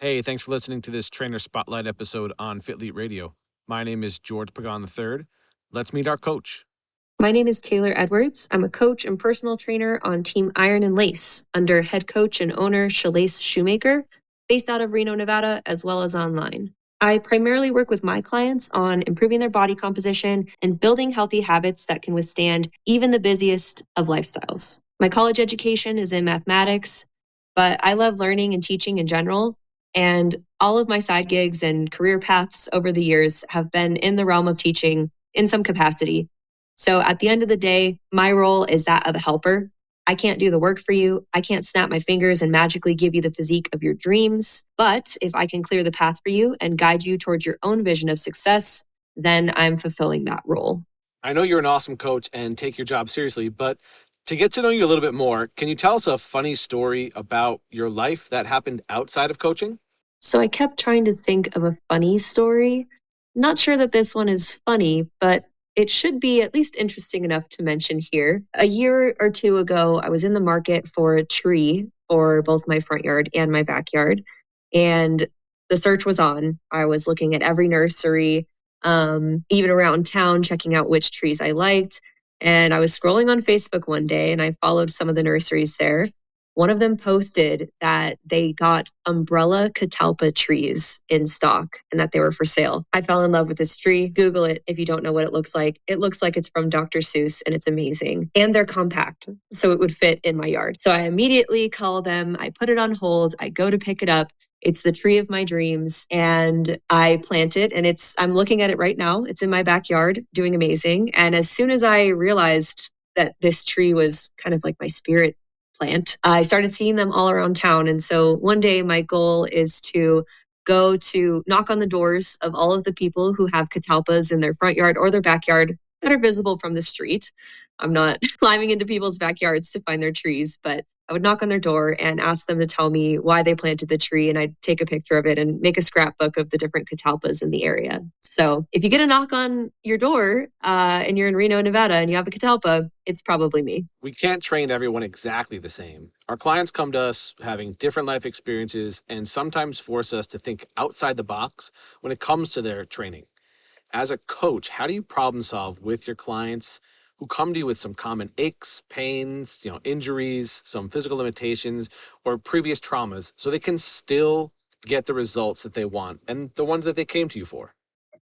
Hey, thanks for listening to this Trainer Spotlight episode on Fitlete Radio. My name is George Pagan III. Let's meet our coach. My name is Taylor Edwards. I'm a coach and personal trainer on Team Iron and Lace under head coach and owner Shalace Shoemaker, based out of Reno, Nevada, as well as online. I primarily work with my clients on improving their body composition and building healthy habits that can withstand even the busiest of lifestyles. My college education is in mathematics, but I love learning and teaching in general. And all of my side gigs and career paths over the years have been in the realm of teaching in some capacity. So at the end of the day, my role is that of a helper. I can't do the work for you. I can't snap my fingers and magically give you the physique of your dreams. But if I can clear the path for you and guide you towards your own vision of success, then I'm fulfilling that role. I know you're an awesome coach and take your job seriously, but to get to know you a little bit more, can you tell us a funny story about your life that happened outside of coaching? So I kept trying to think of a funny story. Not sure that this one is funny, but it should be at least interesting enough to mention here. A year or two ago, I was in the market for a tree for both my front yard and my backyard. And the search was on. I was looking at every nursery, even around town, checking out which trees I liked. And I was scrolling on Facebook one day and I followed some of the nurseries there. One of them posted that they got umbrella catalpa trees in stock and that they were for sale. I fell in love with this tree. Google it if you don't know what it looks like. It looks like it's from Dr. Seuss and it's amazing. And they're compact, so it would fit in my yard. So I immediately call them. I put it on hold. I go to pick it up. It's the tree of my dreams and I plant it and I'm looking at it right now. It's in my backyard doing amazing. And as soon as I realized that this tree was kind of like my spirit plant, I started seeing them all around town. And so one day my goal is to go to knock on the doors of all of the people who have catalpas in their front yard or their backyard that are visible from the street. I'm not climbing into people's backyards to find their trees, but I would knock on their door and ask them to tell me why they planted the tree. And I'd take a picture of it and make a scrapbook of the different catalpas in the area. So if you get a knock on your door and you're in Reno, Nevada, and you have a catalpa, it's probably me. We can't train everyone exactly the same. Our clients come to us having different life experiences and sometimes force us to think outside the box when it comes to their training. As a coach, how do you problem solve with your clients who come to you with some common aches, pains, injuries, some physical limitations, or previous traumas so they can still get the results that they want and the ones that they came to you for?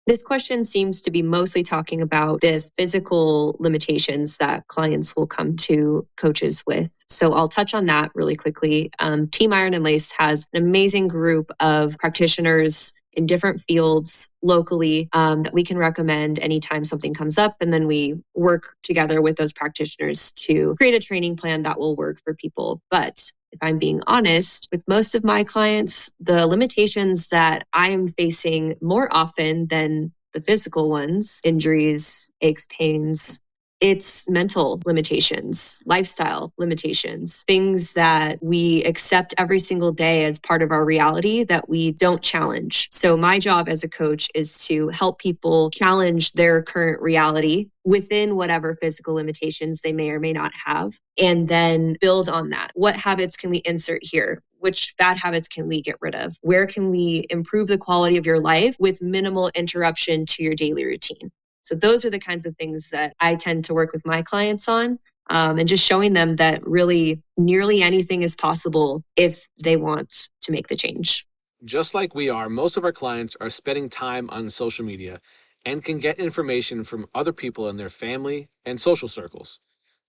This question seems to be mostly talking about the physical limitations that clients will come to coaches with. So I'll touch on that really quickly. Team Iron and Lace has an amazing group of practitioners in different fields locally that we can recommend anytime something comes up. And then we work together with those practitioners to create a training plan that will work for people. But if I'm being honest, with most of my clients, the limitations that I'm facing more often than the physical ones, injuries, aches, pains, it's mental limitations, lifestyle limitations, things that we accept every single day as part of our reality that we don't challenge. So my job as a coach is to help people challenge their current reality within whatever physical limitations they may or may not have, and then build on that. What habits can we insert here? Which bad habits can we get rid of? Where can we improve the quality of your life with minimal interruption to your daily routine? So those are the kinds of things that I tend to work with my clients on, and just showing them that really nearly anything is possible if they want to make the change. Just like we are, most of our clients are spending time on social media and can get information from other people in their family and social circles.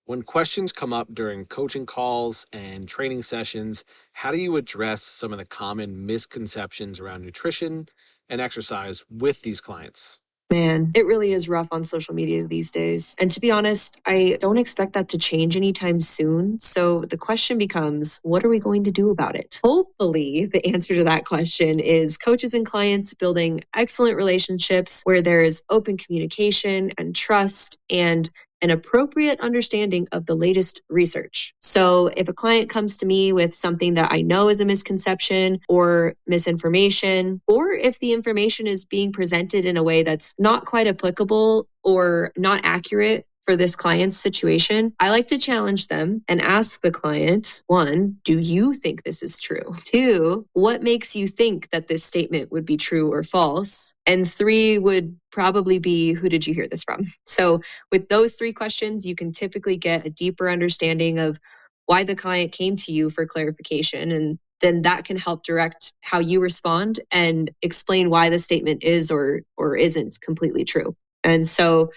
When questions come up during coaching calls and training sessions, how do you address some of the common misconceptions around nutrition and exercise with these clients? Man, it really is rough on social media these days. And to be honest, I don't expect that to change anytime soon. So the question becomes, what are we going to do about it? Hopefully, the answer to that question is coaches and clients building excellent relationships where there is open communication and trust and an appropriate understanding of the latest research. So if a client comes to me with something that I know is a misconception or misinformation, or if the information is being presented in a way that's not quite applicable or not accurate for this client's situation, I like to challenge them and ask the client, one, do you think this is true? Two, what makes you think that this statement would be true or false? And three would probably be, who did you hear this from? So with those three questions, you can typically get a deeper understanding of why the client came to you for clarification. And then that can help direct how you respond and explain why the statement is or isn't completely true. And so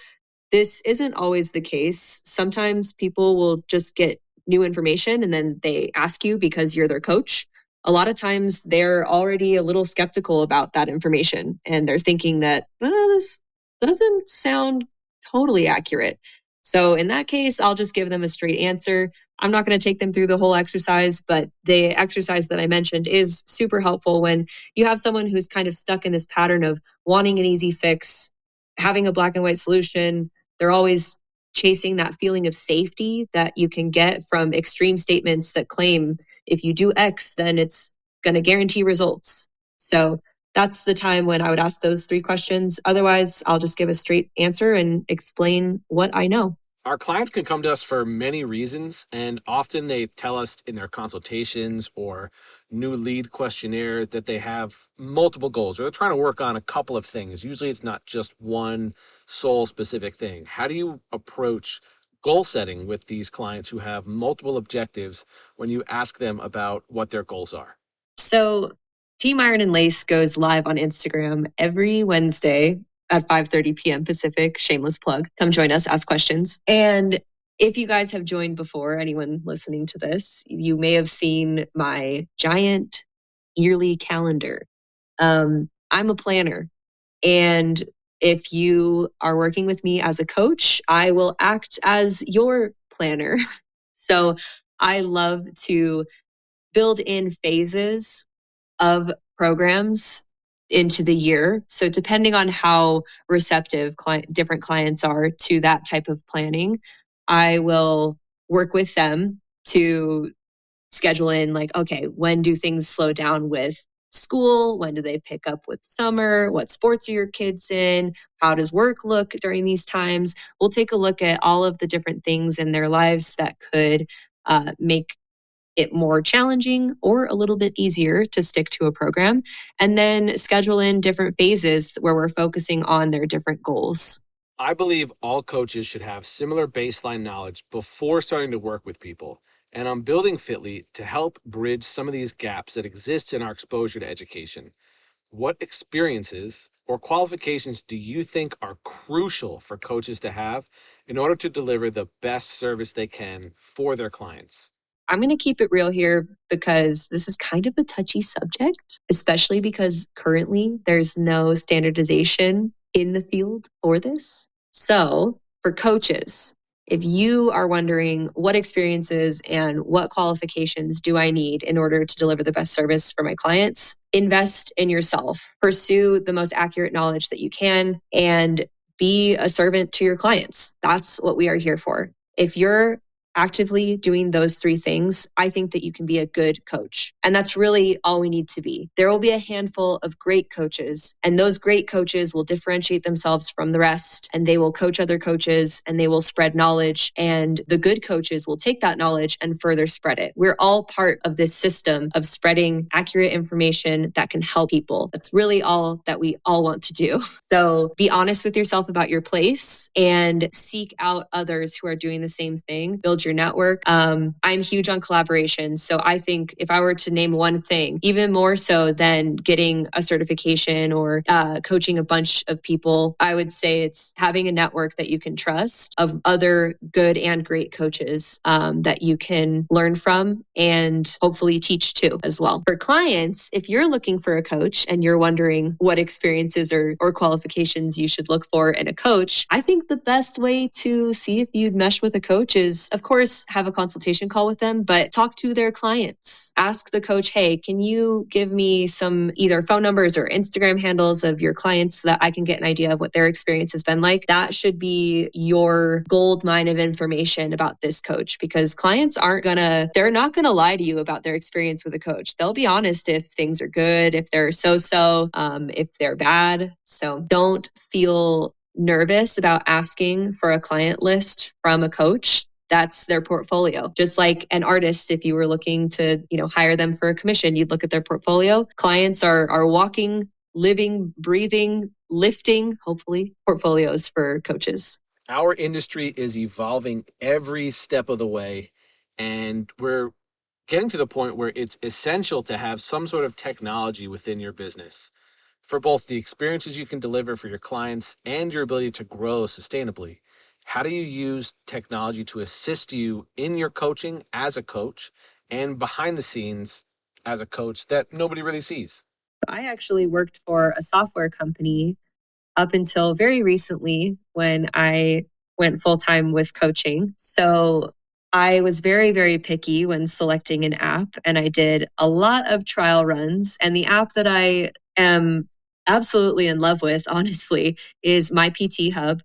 this isn't always the case. Sometimes people will just get new information and then they ask you because you're their coach. A lot of times they're already a little skeptical about that information and they're thinking that this doesn't sound totally accurate. So in that case, I'll just give them a straight answer. I'm not going to take them through the whole exercise, but the exercise that I mentioned is super helpful when you have someone who's kind of stuck in this pattern of wanting an easy fix, having a black and white solution. They're always chasing that feeling of safety that you can get from extreme statements that claim if you do X, then it's going to guarantee results. So that's the time when I would ask those three questions. Otherwise, I'll just give a straight answer and explain what I know. Our clients can come to us for many reasons, and often they tell us in their consultations or new lead questionnaire that they have multiple goals or they're trying to work on a couple of things. Usually it's not just one sole specific thing. How do you approach goal setting with these clients who have multiple objectives when you ask them about what their goals are? So Team Iron and Lace goes live on Instagram every Wednesday at 5:30 p.m. Pacific. Shameless plug. Come join us, ask questions. And if you guys have joined before, anyone listening to this, you may have seen my giant yearly calendar. I'm a planner. And if you are working with me as a coach, I will act as your planner. So I love to build in phases of programs into the year. So depending on how receptive different clients are to that type of planning, I will work with them to schedule in like, okay, when do things slow down with school? When do they pick up with summer? What sports are your kids in? How does work look during these times? We'll take a look at all of the different things in their lives that could make it more challenging or a little bit easier to stick to a program, and then schedule in different phases where we're focusing on their different goals. I believe all coaches should have similar baseline knowledge before starting to work with people. And I'm building Fitlete to help bridge some of these gaps that exist in our exposure to education. What experiences or qualifications do you think are crucial for coaches to have in order to deliver the best service they can for their clients? I'm going to keep it real here because this is kind of a touchy subject, especially because currently there's no standardization in the field for this. So, for coaches, if you are wondering what experiences and what qualifications do I need in order to deliver the best service for my clients, invest in yourself, pursue the most accurate knowledge that you can, and be a servant to your clients. That's what we are here for. If you're actively doing those three things, I think that you can be a good coach. And that's really all we need to be. There will be a handful of great coaches, and those great coaches will differentiate themselves from the rest, and they will coach other coaches and they will spread knowledge. And the good coaches will take that knowledge and further spread it. We're all part of this system of spreading accurate information that can help people. That's really all that we all want to do. So be honest with yourself about your place and seek out others who are doing the same thing. Build your network. I'm huge on collaboration. So I think if I were to name one thing, even more so than getting a certification or coaching a bunch of people, I would say it's having a network that you can trust of other good and great coaches that you can learn from and hopefully teach to as well. For clients, if you're looking for a coach and you're wondering what experiences or qualifications you should look for in a coach, I think the best way to see if you'd mesh with a coach is, of course, have a consultation call with them, but talk to their clients. Ask the coach, hey, can you give me some either phone numbers or Instagram handles of your clients so that I can get an idea of what their experience has been like? That should be your gold mine of information about this coach, because clients they're not gonna lie to you about their experience with a coach. They'll be honest if things are good, if they're so-so, if they're bad. So don't feel nervous about asking for a client list from a coach, that's their portfolio. Just like an artist, if you were looking to, hire them for a commission, you'd look at their portfolio. Clients are walking, living, breathing, lifting, hopefully, portfolios for coaches. Our industry is evolving every step of the way, and we're getting to the point where it's essential to have some sort of technology within your business for both the experiences you can deliver for your clients and your ability to grow sustainably. How do you use technology to assist you in your coaching as a coach and behind the scenes as a coach that nobody really sees? I actually worked for a software company up until very recently when I went full time with coaching. So I was very, very picky when selecting an app, and I did a lot of trial runs. And the app that I am absolutely in love with, honestly, is my PT Hub.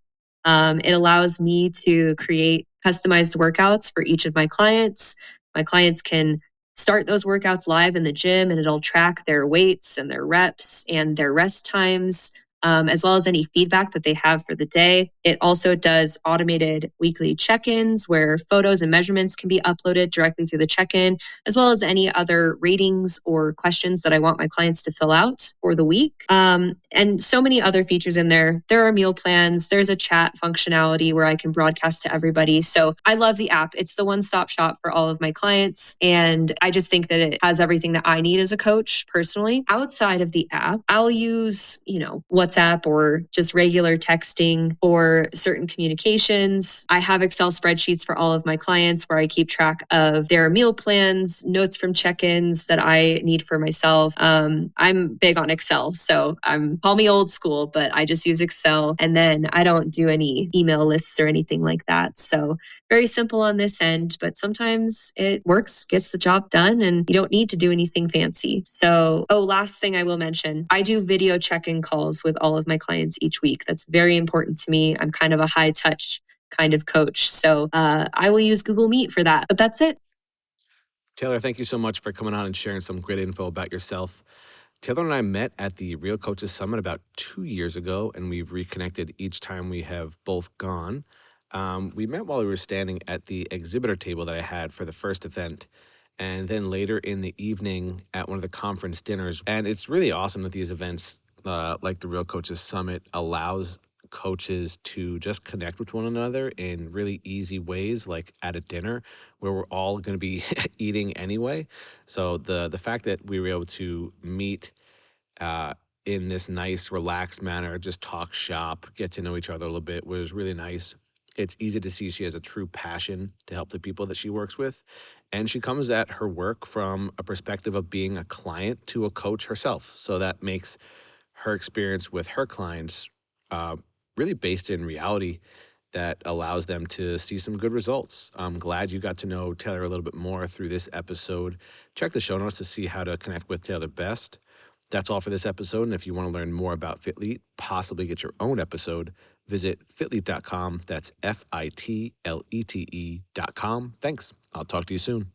It allows me to create customized workouts for each of my clients. My clients can start those workouts live in the gym, and it'll track their weights and their reps and their rest times, as well as any feedback that they have for the day. It also does automated weekly check ins where photos and measurements can be uploaded directly through the check in, as well as any other ratings or questions that I want my clients to fill out for the week. And so many other features in there. There are meal plans, there's a chat functionality where I can broadcast to everybody. So I love the app. It's the one stop shop for all of my clients. And I just think that it has everything that I need as a coach personally. Outside of the app, I'll use, WhatsApp or just regular texting for certain communications. I have Excel spreadsheets for all of my clients where I keep track of their meal plans, notes from check-ins that I need for myself. I'm big on Excel, so call me old school, but I just use Excel, and then I don't do any email lists or anything like that. So very simple on this end, but sometimes it works, gets the job done, and you don't need to do anything fancy. So, last thing I will mention, I do video check-in calls with all of my clients each week. That's very important to me. I'm kind of a high touch kind of coach. So I will use Google Meet for that, but that's it. Taylor, thank you so much for coming on and sharing some great info about yourself. Taylor and I met at the Real Coaches Summit about 2 years ago, and we've reconnected each time we have both gone. We met while we were standing at the exhibitor table that I had for the first event, and then later in the evening at one of the conference dinners. And it's really awesome that these events, like the Real Coaches Summit, allows coaches to just connect with one another in really easy ways, like at a dinner where we're all going to be eating anyway. So the fact that we were able to meet uh, in this nice, relaxed manner, just talk shop, get to know each other a little bit was really nice. It's easy to see she has a true passion to help the people that she works with. And she comes at her work from a perspective of being a client to a coach herself. So that makes her experience with her clients uh, really based in reality that allows them to see some good results. I'm glad you got to know Taylor a little bit more through this episode. Check the show notes to see how to connect with Taylor best. That's all for this episode. And if you want to learn more about Fitlete, possibly get your own episode, visit fitlete.com. That's Fitlete.com. Thanks. I'll talk to you soon.